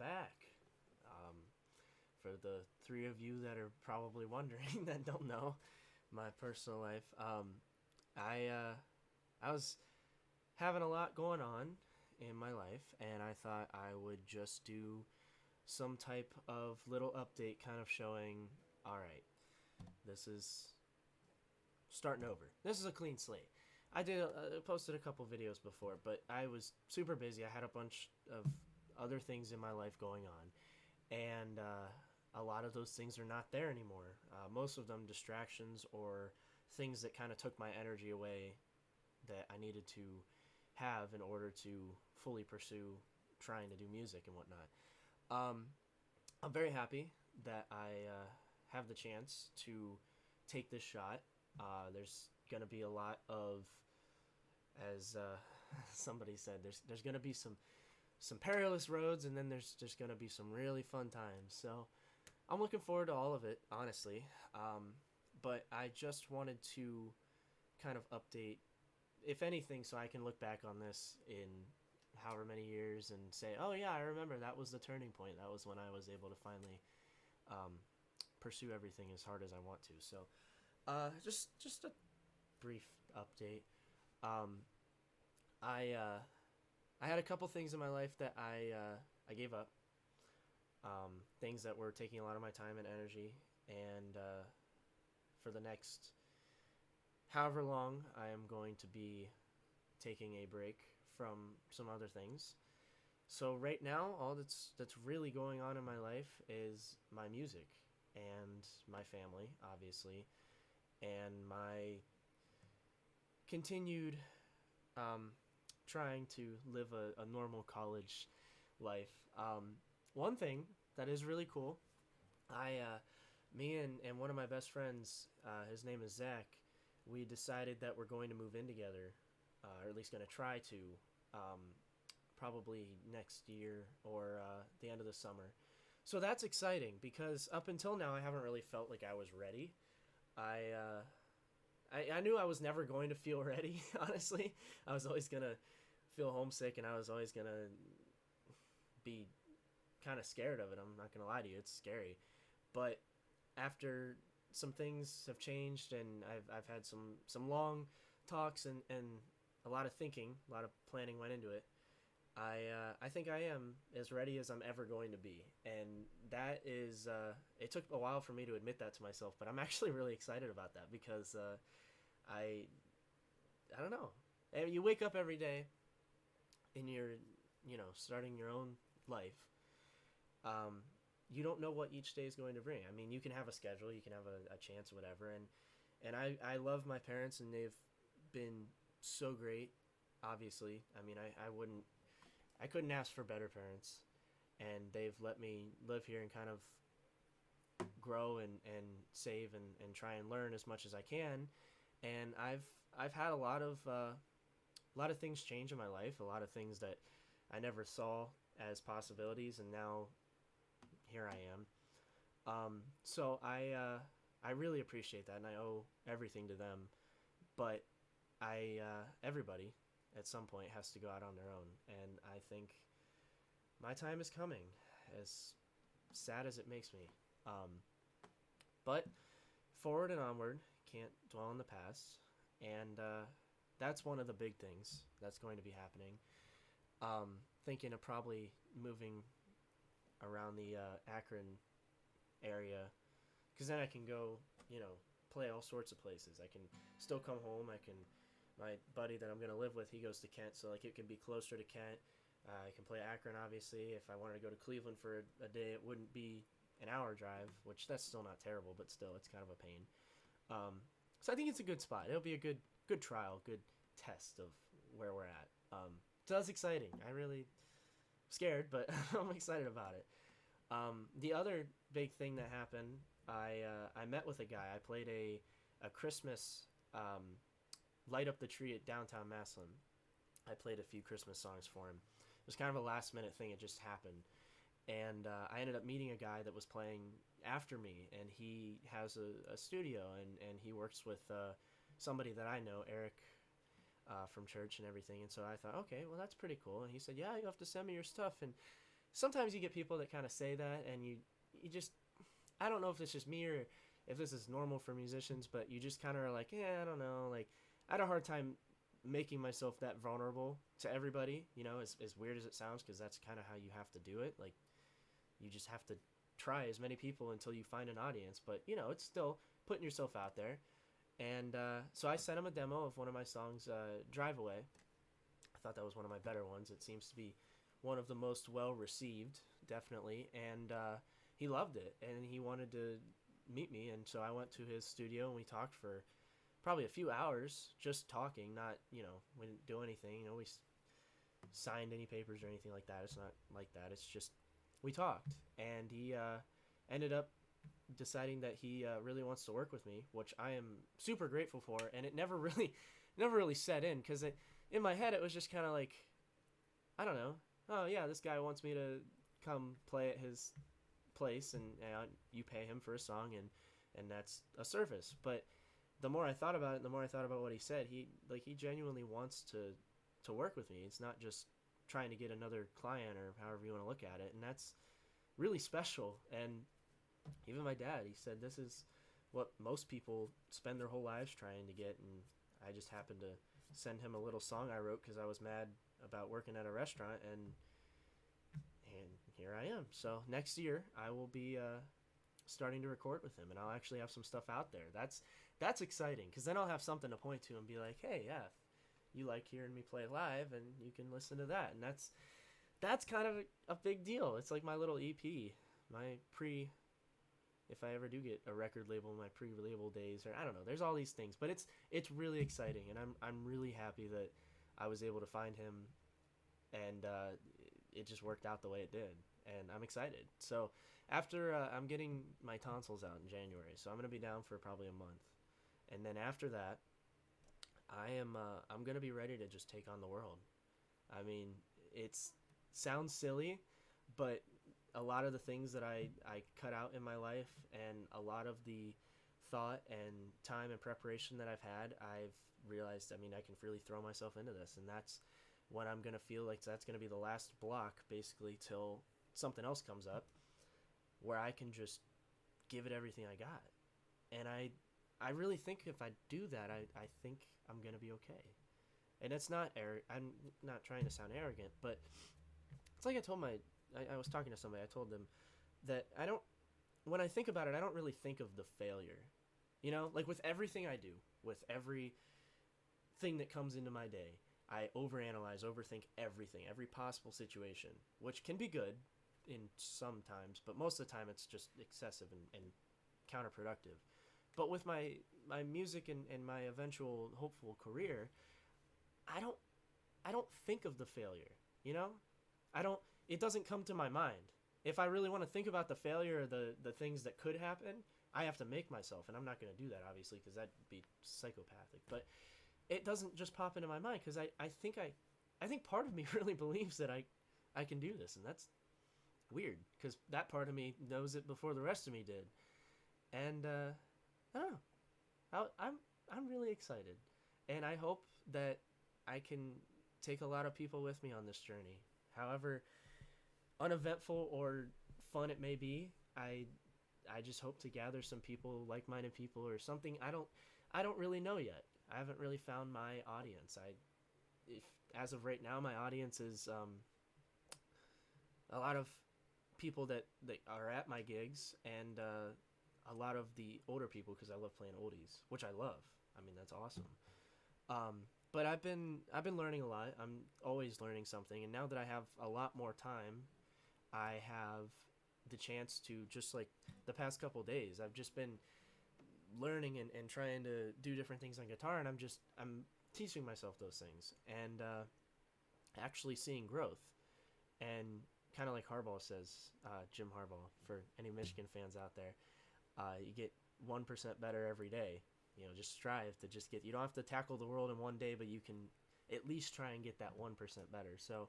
back. Um, for the three of you that are probably wondering that don't know my personal life, I I was having a lot going on in my life, and I thought I would just do some type of little update, kind of showing, all right, this is starting over. This is a clean slate. I did posted a couple videos before, but I was super busy. I had a bunch of other things in my life going on, and a lot of those things are not there anymore. Most of them distractions or things that kind of took my energy away that I needed to have in order to fully pursue trying to do music and whatnot. Um, I'm very happy that I have the chance to take this shot. There's gonna be a lot of, as somebody said, there's gonna be some perilous roads, and then there's gonna be some really fun times. So I'm looking forward to all of it, honestly. But I just wanted to kind of update, if anything, so I can look back on this in however many years and say, oh yeah, I remember that was the turning point. That was when I was able to finally um, pursue everything as hard as I want to. So just a brief update. Um, I I had a couple things in my life that I gave up. Things that were taking a lot of my time and energy, and for the next however long, I am going to be taking a break from some other things. So right now, all that's really going on in my life is my music and my family, obviously, and my continued um, trying to live a normal college life. One thing that is really cool, I me and one of my best friends, his name is Zach. We decided that we're going to move in together, or at least going to try to, um, probably next year or the end of the summer. So that's exciting because up until now I haven't really felt like I was ready. I I knew I was never going to feel ready. Honestly, I was always gonna feel homesick, and I was always gonna be kind of scared of it. I'm not gonna lie to you, it's scary. But after some things have changed, and I've had some long talks and a lot of thinking, a lot of planning went into it. I think I am as ready as I'm ever going to be, and that is it took a while for me to admit that to myself, but I'm actually really excited about that because I I don't know. And you wake up every day and you're starting your own life. Um, you don't know what each day is going to bring. I mean, you can have a schedule, you can have a chance, or whatever, and I love my parents, and they've been so great. Obviously, I mean, I couldn't ask for better parents, and they've let me live here and kind of grow and save and try and learn as much as I can. And I've had a lot of things change in my life, a lot of things that I never saw as possibilities, and now here I am. So I really appreciate that, and I owe everything to them. But I everybody at some point has to go out on their own, and I think my time is coming. As sad as it makes me, um, but forward and onward. Can't dwell on the past, and that's one of the big things that's going to be happening. Thinking of probably moving around the Akron area, because then I can go, play all sorts of places. I can still come home. I can. My buddy that I'm gonna live with, he goes to Kent, so like it can be closer to Kent. I can play Akron, obviously. If I wanted to go to Cleveland for a day, it wouldn't be an hour drive, which that's still not terrible, but still, it's kind of a pain. So I think it's a good spot. It'll be a good trial, good test of where we're at. So that's exciting. I really scared, but I'm excited about it. The other big thing that happened, I met with a guy. I played a Christmas light up the tree at downtown Maslin. I played a few Christmas songs for him. It was kind of a last minute thing. It just happened, and I ended up meeting a guy that was playing after me, and he has a studio, and he works with somebody that I know, Eric, from church and everything. And so I thought, okay, well that's pretty cool. And he said, yeah, you have to send me your stuff. And sometimes you get people that kind of say that, and you just, I don't know if it's just me or if this is normal for musicians, but you just kind of are like, yeah, I don't know. Like, I had a hard time making myself that vulnerable to everybody, as weird as it sounds, because that's kind of how you have to do it. Like, you just have to try as many people until you find an audience, but, it's still putting yourself out there. And so I sent him a demo of one of my songs, Drive Away. I thought that was one of my better ones. It seems to be one of the most well received, definitely. And he loved it, and he wanted to meet me. And so I went to his studio, and we talked for probably a few hours, just talking. Not, we didn't do anything. We signed any papers or anything like that. It's not like that. It's just we talked, and he ended up deciding that he really wants to work with me, which I am super grateful for. And it never really set in, because in my head it was just kind of like, I don't know. Oh yeah, this guy wants me to come play at his place, and you pay him for a song, and that's a service. But the more I thought about it, the more I thought about what he said. He genuinely wants to work with me. It's not just trying to get another client, or however you want to look at it, and that's really special. And even my dad, he said this is what most people spend their whole lives trying to get, and I just happened to send him a little song I wrote because I was mad about working at a restaurant, and here I am. So next year I will be starting to record with him, and I'll actually have some stuff out there. That's exciting, because then I'll have something to point to and be like, hey, yeah, you like hearing me play live, and you can listen to that. And that's kind of a big deal. It's like my little EP, my if I ever do get a record label, my pre-label days, or I don't know. There's all these things, but it's really exciting, and I'm really happy that I was able to find him, and it just worked out the way it did, and I'm excited. So after I'm getting my tonsils out in January, so I'm gonna be down for probably a month, and then after that, I'm gonna be ready to just take on the world. I mean, it's sounds silly, but a lot of the things that I cut out in my life, and a lot of the thought and time and preparation that I've had, I've realized, I mean, I can really throw myself into this, and that's when I'm going to feel like that's going to be the last block, basically, till something else comes up, where I can just give it everything I got. And I really think if I do that, I think I'm going to be okay. And it's not I'm not trying to sound arrogant, but it's like I was talking to somebody. I told them that when I think about it, I don't really think of the failure. Like with everything I do, with every thing that comes into my day, I overanalyze, overthink everything, every possible situation, which can be good in some times, but most of the time it's just excessive and counterproductive. But with my music and my eventual hopeful career, I don't think of the failure, it doesn't come to my mind. If I really want to think about the failure or the things that could happen, I have to make myself, and I'm not going to do that, obviously, because that'd be psychopathic. But it doesn't just pop into my mind, because I think part of me really believes that I can do this, and that's weird, because that part of me knows it before the rest of me did. And I don't know. I'm really excited, and I hope that I can take a lot of people with me on this journey, however uneventful or fun it may be. I just hope to gather some people, like-minded people, or something. I don't really know yet. I haven't really found my audience. As of right now, my audience is a lot of people that are at my gigs, and a lot of the older people, because I love playing oldies, which I love. I mean, that's awesome. But I've been learning a lot. I'm always learning something, and now that I have a lot more time, I have the chance to, just like the past couple days, I've just been learning and trying to do different things on guitar, and I'm teaching myself those things, and actually seeing growth. And kind of like Harbaugh says, Jim Harbaugh, for any Michigan fans out there, you get 1% better every day. Just strive to just get, you don't have to tackle the world in one day, but you can at least try and get that 1% better. So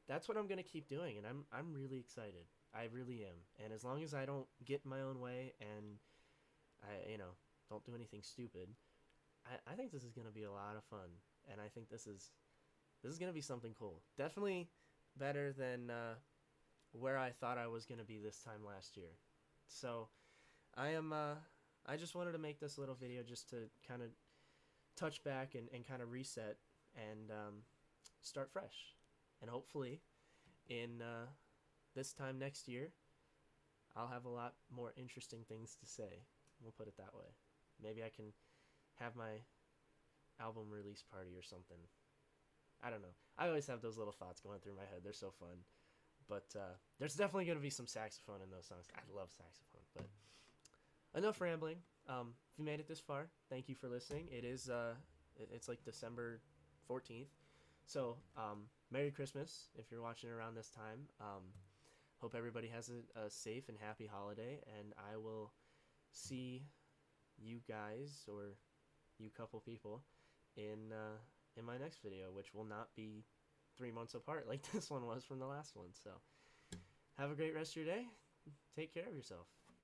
that's what I'm going to keep doing, and I'm really excited. I really am. And as long as I don't get in my own way, and I don't do anything stupid, I think this is going to be a lot of fun, and I think this is going to be something cool. Definitely better than where I thought I was gonna be this time last year. So I am. I just wanted to make this little video just to kind of touch back and kind of reset and start fresh. And hopefully, in this time next year, I'll have a lot more interesting things to say. We'll put it that way. Maybe I can have my album release party or something. I don't know. I always have those little thoughts going through my head. They're so fun. But there's definitely going to be some saxophone in those songs. I love saxophone. But enough rambling. If you made it this far, thank you for listening. It is it's like December 14th. So Merry Christmas if you're watching around this time. Hope everybody has a safe and happy holiday. And I will see you guys, or you couple people, in my next video, which will not be 3 months apart like this one was from the last one. So have a great rest of your day. Take care of yourself.